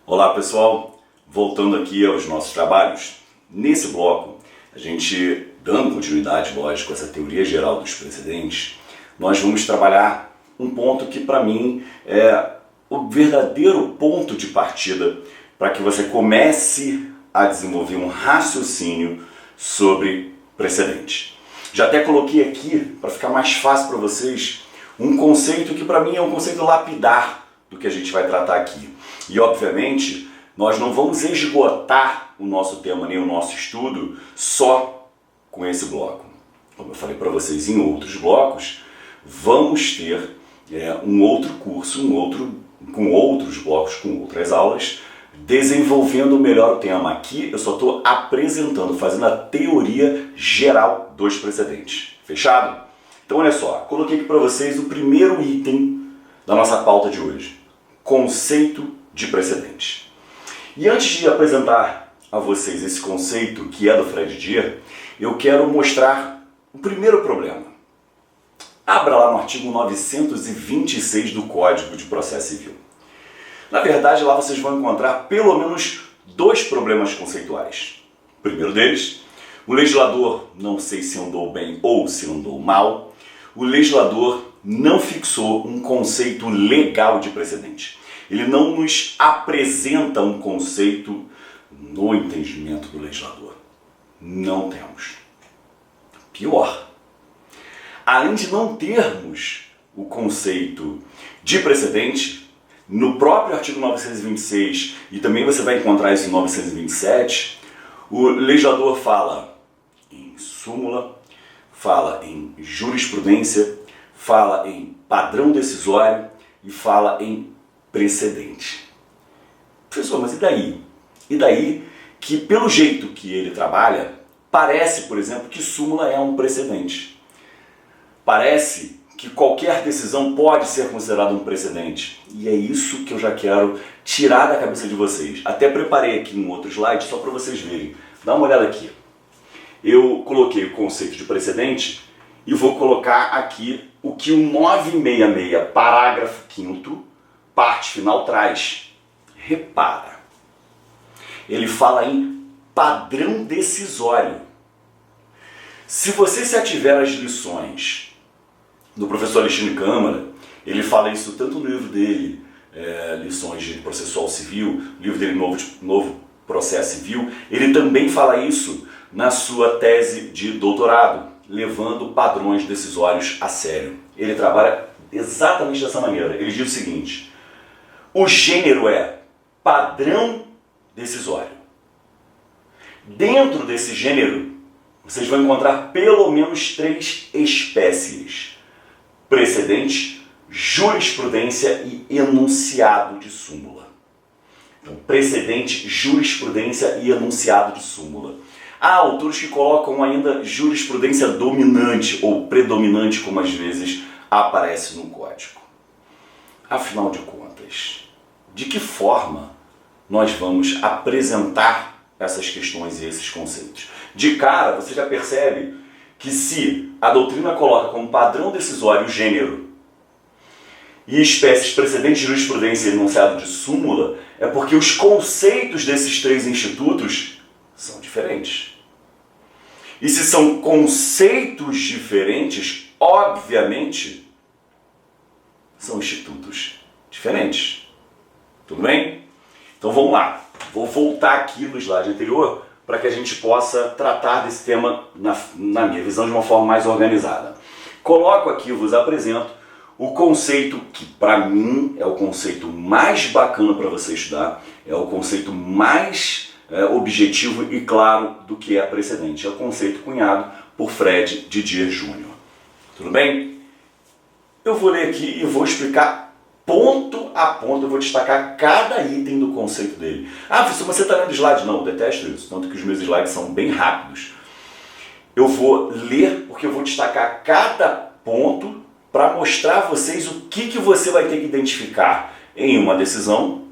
Olá pessoal, voltando aqui aos nossos trabalhos. Nesse bloco, a gente, dando continuidade, lógico, a essa teoria geral dos precedentes, nós vamos trabalhar um ponto que para mim é o verdadeiro ponto de partida para que você comece a desenvolver um raciocínio sobre precedentes. Já até coloquei aqui, para ficar mais fácil para vocês, um conceito que para mim é um conceito lapidar do que a gente vai tratar aqui. E obviamente, nós não vamos esgotar o nosso tema nem o nosso estudo só com esse bloco. Como eu falei para vocês em outros blocos, vamos ter um outro curso, com outros blocos, com outras aulas, desenvolvendo melhor o tema. Aqui eu só estou apresentando, fazendo a teoria geral dos precedentes. Fechado? Então olha só, coloquei aqui para vocês o primeiro item da nossa pauta de hoje. Conceito de precedente. E antes de apresentar a vocês esse conceito que é do Fred Dier, eu quero mostrar o primeiro problema. Abra lá no artigo 926 do Código de Processo Civil. Na verdade, lá vocês vão encontrar pelo menos dois problemas conceituais. O primeiro deles, o legislador, não sei se andou bem ou se andou mal, o legislador não fixou um conceito legal de precedente. Ele não nos apresenta um conceito no entendimento do legislador. Não temos. Pior, além de não termos o conceito de precedente, no próprio artigo 926, e também você vai encontrar isso em 927, o legislador fala em súmula, fala em jurisprudência, fala em padrão decisório e fala em precedente. Professor, mas e daí? E daí que, pelo jeito que ele trabalha, parece, por exemplo, que súmula é um precedente. Parece que qualquer decisão pode ser considerada um precedente. E é isso que eu já quero tirar da cabeça de vocês. Até preparei aqui um outro slide só para vocês verem. Dá uma olhada aqui. Eu coloquei o conceito de precedente e vou colocar aqui o que o 966, parágrafo 5º, parte final traz. Repara, ele fala em padrão decisório. Se você se ativer às lições do professor Alexandre Câmara, ele fala isso tanto no livro dele, Lições de Processual Civil, livro dele Novo Processo Civil, ele também fala isso na sua tese de doutorado, levando padrões decisórios a sério. Ele trabalha exatamente dessa maneira. Ele diz o seguinte: o gênero é padrão decisório. Dentro desse gênero, vocês vão encontrar pelo menos três espécies: precedente, jurisprudência e enunciado de súmula. Então, precedente, jurisprudência e enunciado de súmula. Há autores que colocam ainda jurisprudência dominante ou predominante, como às vezes aparece no código. Afinal de contas, de que forma nós vamos apresentar essas questões e esses conceitos? De cara, você já percebe que se a doutrina coloca como padrão decisório o gênero e espécies precedente, jurisprudência e enunciado de súmula, é porque os conceitos desses três institutos são diferentes. E se são conceitos diferentes, obviamente, são institutos diferentes. Tudo bem? Então vamos lá. Vou voltar aqui no slide anterior para que a gente possa tratar desse tema, na minha visão, de uma forma mais organizada. Coloco aqui, vos apresento o conceito que, para mim, é o conceito mais bacana para você estudar, é o conceito mais objetivo e claro do que é precedente. É o conceito cunhado por Fred Dier Jr. Tudo bem? Eu vou ler aqui e vou explicar ponto a ponto, eu vou destacar cada item do conceito dele. Ah, professor, mas você está lendo slide? Não, eu detesto isso, tanto que os meus slides são bem rápidos. Eu vou ler porque eu vou destacar cada ponto para mostrar a vocês o que você vai ter que identificar em uma decisão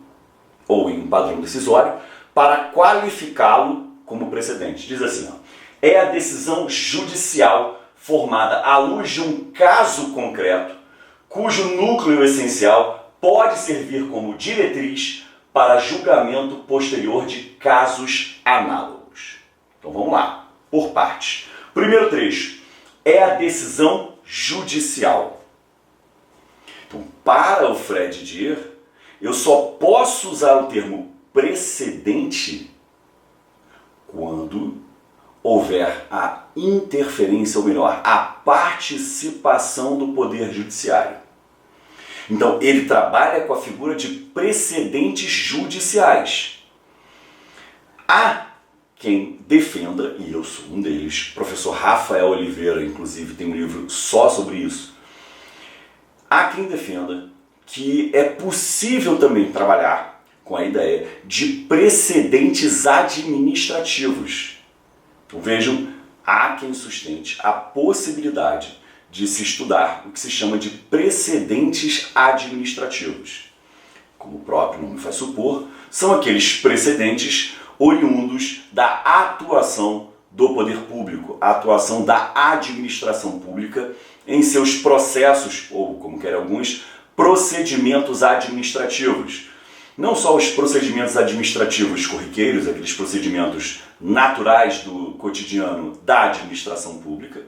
ou em um padrão decisório para qualificá-lo como precedente. Diz assim, ó, é a decisão judicial formada à luz de um caso concreto, cujo núcleo essencial pode servir como diretriz para julgamento posterior de casos análogos. Então vamos lá, por partes. Primeiro trecho é a decisão judicial. Então, para o Fred Dier, eu só posso usar o termo precedente quando houver a interferência, ou melhor, a participação do Poder Judiciário. Então, ele trabalha com a figura de precedentes judiciais. Há quem defenda, e eu sou um deles, o professor Rafael Oliveira, inclusive, tem um livro só sobre isso. Há quem defenda que é possível também trabalhar com a ideia de precedentes administrativos. Então, vejam, há quem sustente a possibilidade de se estudar o que se chama de precedentes administrativos. Como o próprio nome faz supor, são aqueles precedentes oriundos da atuação do poder público, a atuação da administração pública em seus processos, ou como querem alguns, procedimentos administrativos. Não só os procedimentos administrativos corriqueiros, aqueles procedimentos naturais do cotidiano da administração pública,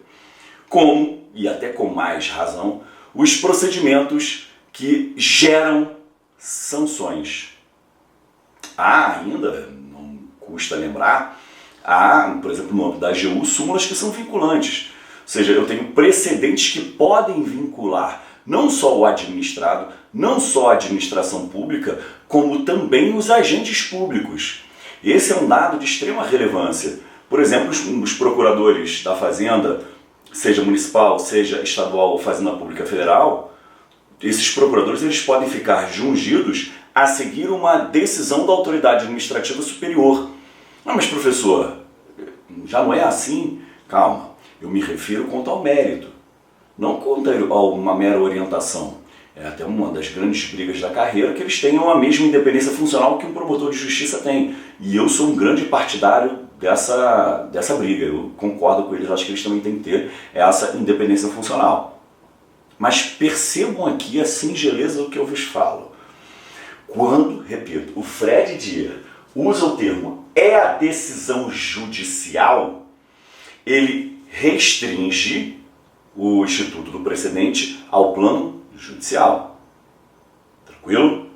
como, e até com mais razão, os procedimentos que geram sanções. Há ainda, não custa lembrar, há, por exemplo, no âmbito da AGU, súmulas que são vinculantes. Ou seja, eu tenho precedentes que podem vincular não só o administrado, não só a administração pública, como também os agentes públicos. Esse é um dado de extrema relevância. Por exemplo, os procuradores da Fazenda, seja municipal, seja estadual ou Fazenda Pública Federal, esses procuradores eles podem ficar jungidos a seguir uma decisão da autoridade administrativa superior. Ah, mas professor, já não é assim? Calma, eu me refiro quanto ao mérito, não quanto a uma mera orientação. É até uma das grandes brigas da carreira que eles tenham a mesma independência funcional que um promotor de justiça tem. E eu sou um grande partidário dessa briga. Eu concordo com eles, acho que eles também têm que ter essa independência funcional. Mas percebam aqui a singeleza do que eu vos falo. Quando, repito, o Fred Dier usa o termo é a decisão judicial, ele restringe o instituto do precedente ao plano judicial. Tranquilo?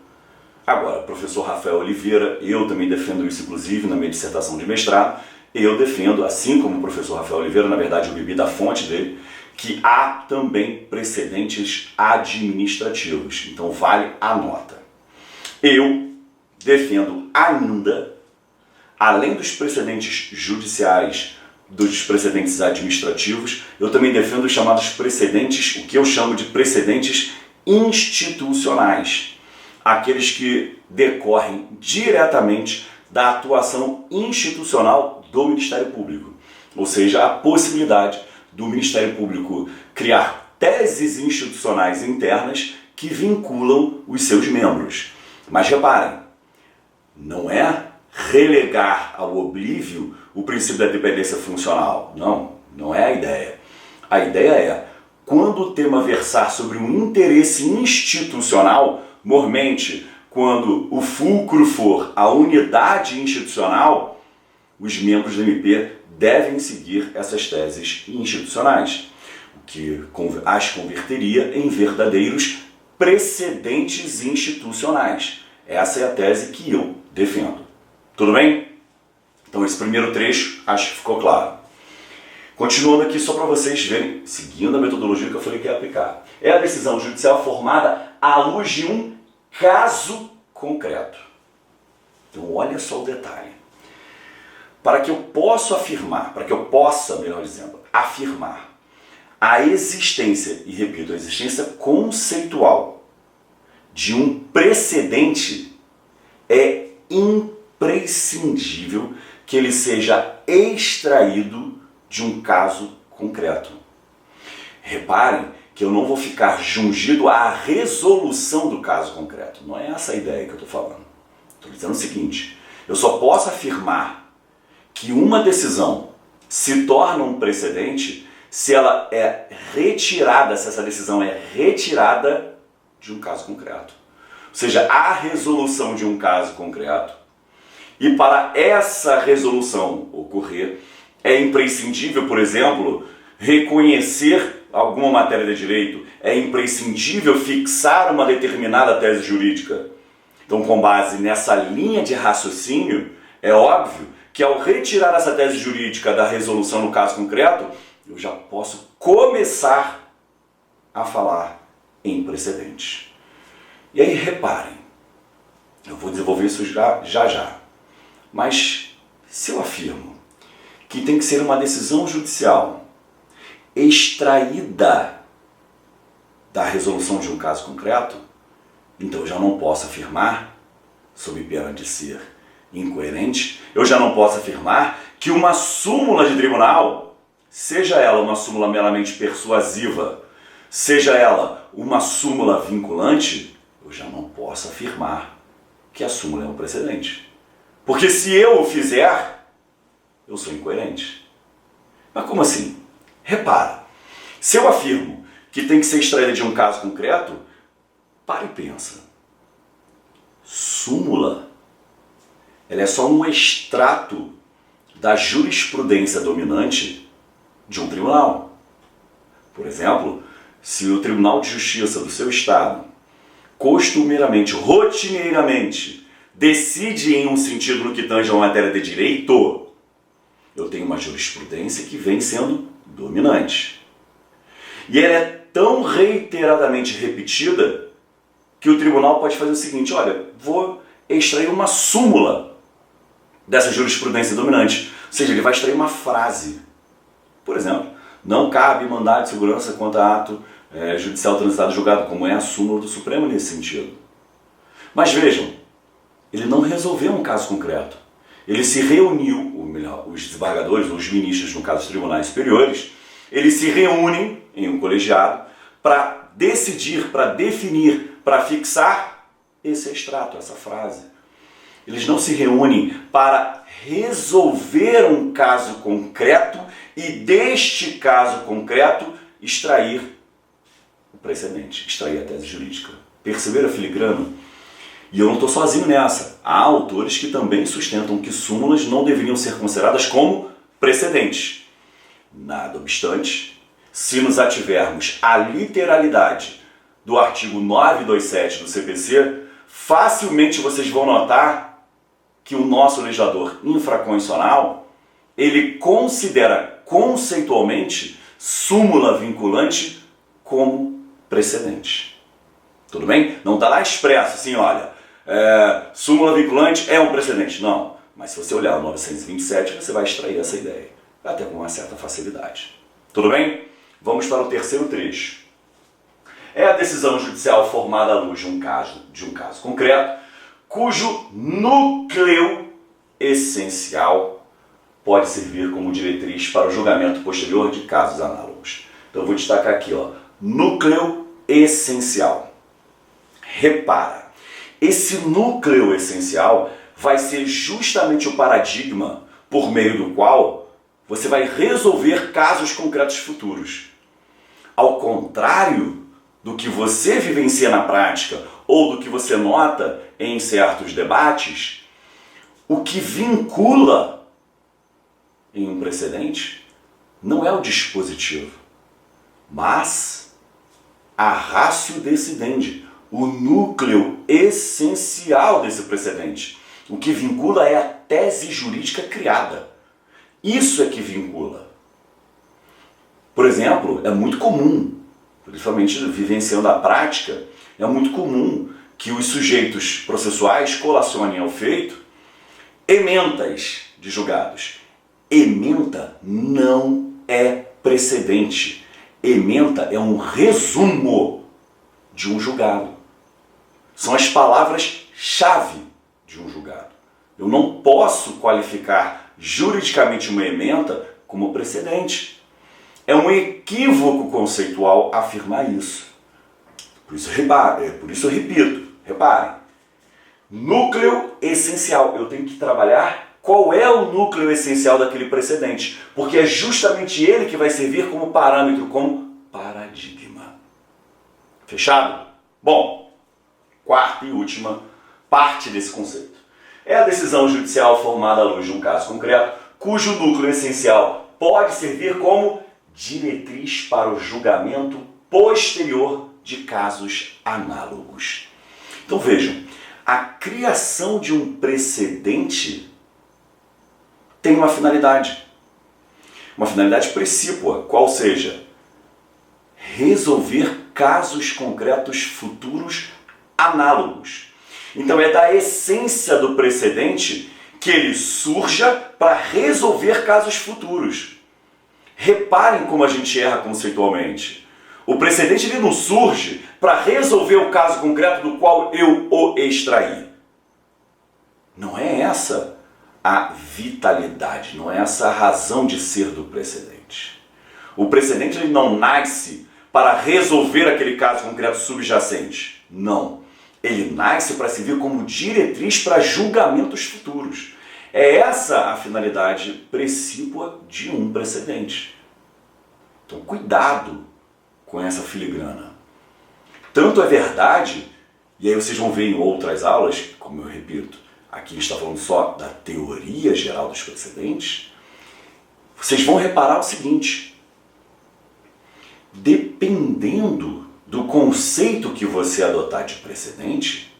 Agora, professor Rafael Oliveira, eu também defendo isso, inclusive, na minha dissertação de mestrado, eu defendo, assim como o professor Rafael Oliveira, na verdade eu bebi da fonte dele, que há também precedentes administrativos. Então vale a nota. Eu defendo ainda, além dos precedentes judiciais, dos precedentes administrativos, eu também defendo os chamados precedentes, o que eu chamo de precedentes institucionais. Aqueles que decorrem diretamente da atuação institucional do Ministério Público. Ou seja, a possibilidade do Ministério Público criar teses institucionais internas que vinculam os seus membros. Mas reparem, não é relegar ao oblívio o princípio da dependência funcional. Não, não é a ideia. A ideia é, quando o tema versar sobre um interesse institucional, mormente, quando o fulcro for a unidade institucional, os membros do MP devem seguir essas teses institucionais, o que as converteria em verdadeiros precedentes institucionais. Essa é a tese que eu defendo. Tudo bem? Então esse primeiro trecho acho que ficou claro. Continuando aqui só para vocês verem, seguindo a metodologia que eu falei que ia aplicar. É a decisão judicial formada à luz de um caso concreto. Então olha só o detalhe. Para que eu possa afirmar, melhor dizendo, afirmar a existência, e repito, a existência conceitual de um precedente, é imprescindível que ele seja extraído de um caso concreto. Reparem que eu não vou ficar jungido à resolução do caso concreto. Não é essa a ideia que eu estou falando. Estou dizendo o seguinte, eu só posso afirmar que uma decisão se torna um precedente se ela é retirada, se essa decisão é retirada de um caso concreto. seja, a resolução de um caso concreto. E para essa resolução ocorrer, é imprescindível, por exemplo, reconhecer alguma matéria de direito, é imprescindível fixar uma determinada tese jurídica. Então, com base nessa linha de raciocínio, é óbvio que ao retirar essa tese jurídica da resolução no caso concreto, eu já posso começar a falar em precedente. E aí, reparem, eu vou desenvolver isso já. Mas se eu afirmo que tem que ser uma decisão judicial extraída da resolução de um caso concreto, então eu já não posso afirmar, sob pena de ser incoerente, eu já não posso afirmar que uma súmula de tribunal, seja ela uma súmula meramente persuasiva, seja ela uma súmula vinculante, eu já não posso afirmar que a súmula é um precedente. Porque se eu o fizer, eu sou incoerente. Mas como assim? Repara, se eu afirmo que tem que ser extraída de um caso concreto, para e pensa. Súmula, ela é só um extrato da jurisprudência dominante de um tribunal. Por exemplo, se o Tribunal de Justiça do seu estado, costumeiramente, rotineiramente, decide em um sentido no que tange a uma matéria de direito, eu tenho uma jurisprudência que vem sendo dominante. E ela é tão reiteradamente repetida que o tribunal pode fazer o seguinte: olha, vou extrair uma súmula dessa jurisprudência dominante. Ou seja, ele vai extrair uma frase. Por exemplo, não cabe mandado de segurança contra ato judicial transitado julgado, como é a súmula do Supremo nesse sentido. Mas vejam, ele não resolveu um caso concreto. Ele se reuniu, ou melhor, os desembargadores, os ministros, no caso dos tribunais superiores, eles se reúnem em um colegiado para decidir, para definir, para fixar esse extrato, essa frase. Eles não se reúnem para resolver um caso concreto e deste caso concreto extrair o precedente, extrair a tese jurídica. Perceberam a filigrana? E eu não estou sozinho nessa. Há autores que também sustentam que súmulas não deveriam ser consideradas como precedentes. Nada obstante, se nos ativermos à literalidade do artigo 927 do CPC, facilmente vocês vão notar que o nosso legislador infraconstitucional, ele considera conceitualmente súmula vinculante como precedente. Tudo bem? Não está lá expresso assim, olha, súmula vinculante é um precedente. Não, mas se você olhar o 927, você vai extrair essa ideia, até com uma certa facilidade. Tudo bem? Vamos para o terceiro trecho. É a decisão judicial formada à luz de um caso concreto, cujo núcleo essencial pode servir como diretriz para o julgamento posterior de casos análogos. Então eu vou destacar aqui, ó, núcleo essencial. Repara, esse núcleo essencial vai ser justamente o paradigma por meio do qual você vai resolver casos concretos futuros. Ao contrário do que você vivencia na prática ou do que você nota em certos debates, o que vincula em um precedente não é o dispositivo, mas a ratio decidendi, o núcleo essencial desse precedente. O que vincula é a tese jurídica criada. Isso é que vincula. Por exemplo, é muito comum, principalmente vivenciando a prática, é muito comum que os sujeitos processuais colacionem ao feito ementas de julgados. Ementa não é precedente. Ementa é um resumo de um julgado. São as palavras-chave de um julgado. Eu não posso qualificar juridicamente uma ementa como precedente. É um equívoco conceitual afirmar isso. Por isso eu repito, reparem. Núcleo essencial. Eu tenho que trabalhar qual é o núcleo essencial daquele precedente, porque é justamente ele que vai servir como parâmetro, como paradigma. Fechado? Bom, quarta e última parte desse conceito. É a decisão judicial formada à luz de um caso concreto, cujo núcleo essencial pode servir como diretriz para o julgamento posterior de casos análogos. Então vejam, a criação de um precedente tem uma finalidade precípua, qual seja resolver casos concretos futuros análogos. Então é da essência do precedente que ele surja para resolver casos futuros. Reparem como a gente erra conceitualmente. O precedente ele não surge para resolver o caso concreto do qual eu o extraí. Não é essa a vitalidade, não é essa a razão de ser do precedente. O precedente ele não nasce para resolver aquele caso concreto subjacente. Não. Ele nasce para servir como diretriz para julgamentos futuros. É essa a finalidade precípua de um precedente. Então, cuidado com essa filigrana. Tanto é verdade, e aí vocês vão ver em outras aulas, como eu repito, aqui está falando só da teoria geral dos precedentes, vocês vão reparar o seguinte: dependendo do conceito que você adotar de precedente,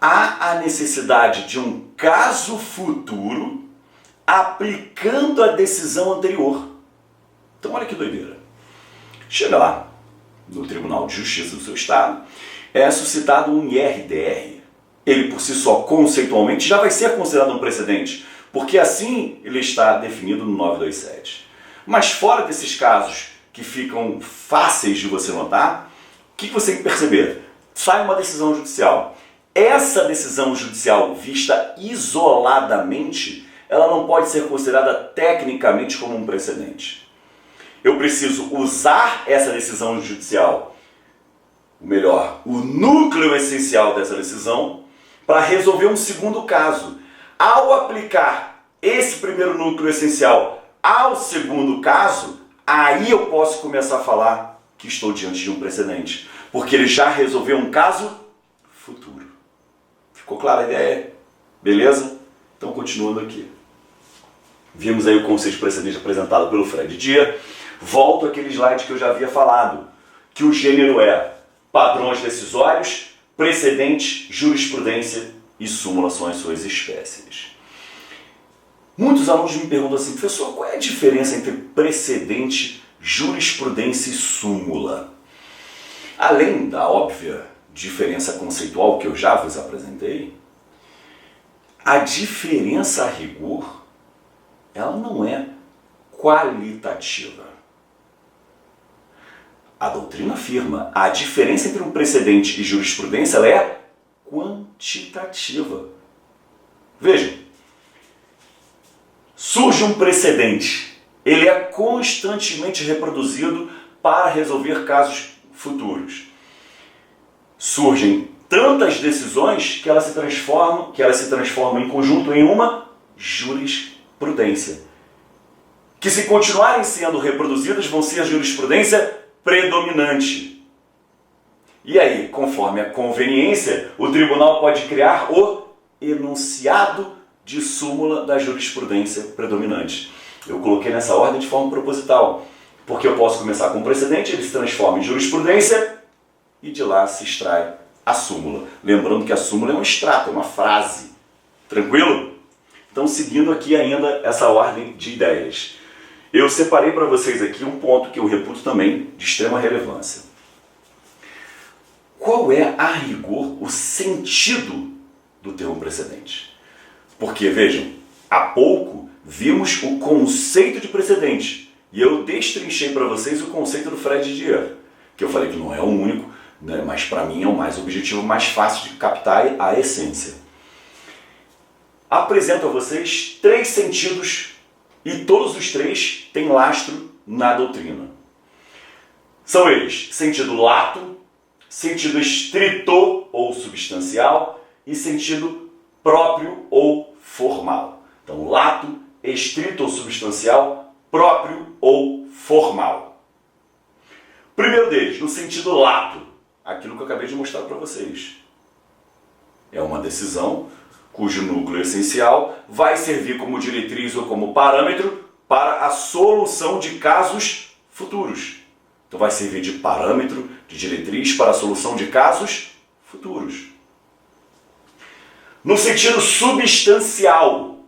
há a necessidade de um caso futuro aplicando a decisão anterior. Então olha que doideira. Chega lá no Tribunal de Justiça do seu estado, é suscitado um IRDR. Ele por si só, conceitualmente, já vai ser considerado um precedente, porque assim ele está definido no 927. Mas fora desses casos que ficam fáceis de você notar, o que você tem que perceber? Sai uma decisão judicial. Essa decisão judicial vista isoladamente, ela não pode ser considerada tecnicamente como um precedente. Eu preciso usar essa decisão judicial, ou melhor, o núcleo essencial dessa decisão, para resolver um segundo caso. Ao aplicar esse primeiro núcleo essencial ao segundo caso, aí eu posso começar a falar que estou diante de um precedente, porque ele já resolveu um caso futuro. Ficou clara a ideia? Beleza? Então, continuando aqui. Vimos aí o conceito de precedente apresentado pelo Fred Dia. Volto àquele slide que eu já havia falado, que o gênero é padrões decisórios, precedente, jurisprudência e súmula são as suas espécies. Muitos alunos me perguntam assim: professor, qual é a diferença entre precedente, jurisprudência e súmula? Além da óbvia diferença conceitual que eu já vos apresentei, a diferença a rigor, ela não é qualitativa. A doutrina afirma a diferença entre um precedente e jurisprudência ela é quantitativa. Vejam, surge um precedente, ele é constantemente reproduzido para resolver casos futuros. Surgem tantas decisões que elas se transformam em conjunto em uma jurisprudência, que se continuarem sendo reproduzidas vão ser a jurisprudência predominante. E aí, conforme a conveniência, o tribunal pode criar o enunciado de súmula da jurisprudência predominante. Eu coloquei nessa ordem de forma proposital, porque eu posso começar com um precedente, ele se transforma em jurisprudência e de lá se extrai a súmula. Lembrando que a súmula é um extrato, é uma frase. Tranquilo? Então, seguindo aqui ainda essa ordem de ideias. Eu separei para vocês aqui um ponto que eu reputo também de extrema relevância. Qual é, a rigor, o sentido do termo precedente? Porque, vejam, há pouco vimos o conceito de precedente e eu destrinchei para vocês o conceito do Fred Dier, que eu falei que não é o único, né, mas para mim é o mais objetivo, mais fácil de captar a essência. Apresento a vocês 3 sentidos e todos os 3 têm lastro na doutrina. São eles: sentido lato, sentido estrito ou substancial e sentido próprio ou formal. Então, lato, estrito ou substancial, próprio ou formal. Primeiro deles, no sentido lato, aquilo que eu acabei de mostrar para vocês. É uma decisão cujo núcleo essencial vai servir como diretriz ou como parâmetro para a solução de casos futuros. Então vai servir de parâmetro, de diretriz para a solução de casos futuros. No sentido substancial,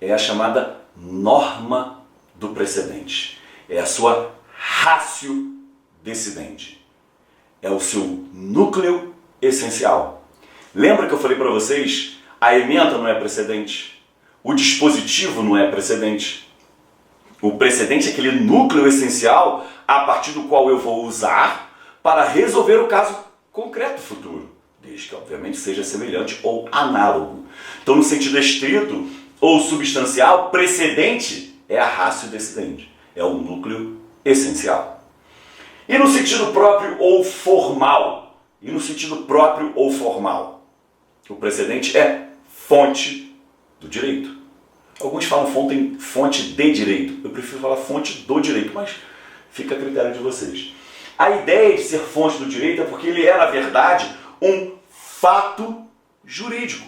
é a chamada norma do precedente. É a sua ratio decidente. É o seu núcleo essencial. Lembra que eu falei para vocês? A ementa não é precedente. O dispositivo não é precedente. O precedente é aquele núcleo essencial a partir do qual eu vou usar para resolver o caso concreto futuro, desde que obviamente seja semelhante ou análogo. Então, no sentido estrito ou substancial, precedente é a ratio decidente, é o núcleo essencial. E no sentido próprio ou formal? E no sentido próprio ou formal? O precedente é fonte do direito. Alguns falam fonte de direito. Eu prefiro falar fonte do direito, mas fica a critério de vocês. A ideia de ser fonte do direito é porque ele é, na verdade, um fato jurídico.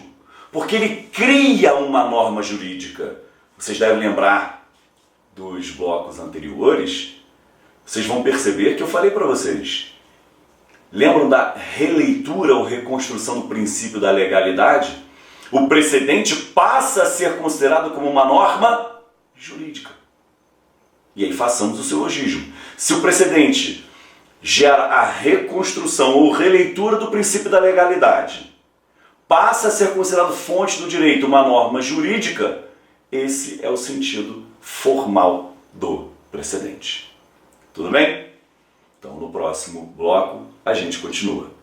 Porque ele cria uma norma jurídica. Vocês devem lembrar dos blocos anteriores. Vocês vão perceber que eu falei para vocês. Lembram da releitura ou reconstrução do princípio da legalidade? O precedente passa a ser considerado como uma norma jurídica. E aí façamos o silogismo. Se o precedente gera a reconstrução ou releitura do princípio da legalidade, passa a ser considerado fonte do direito uma norma jurídica, esse é o sentido formal do precedente. Tudo bem? Então, no próximo bloco, a gente continua.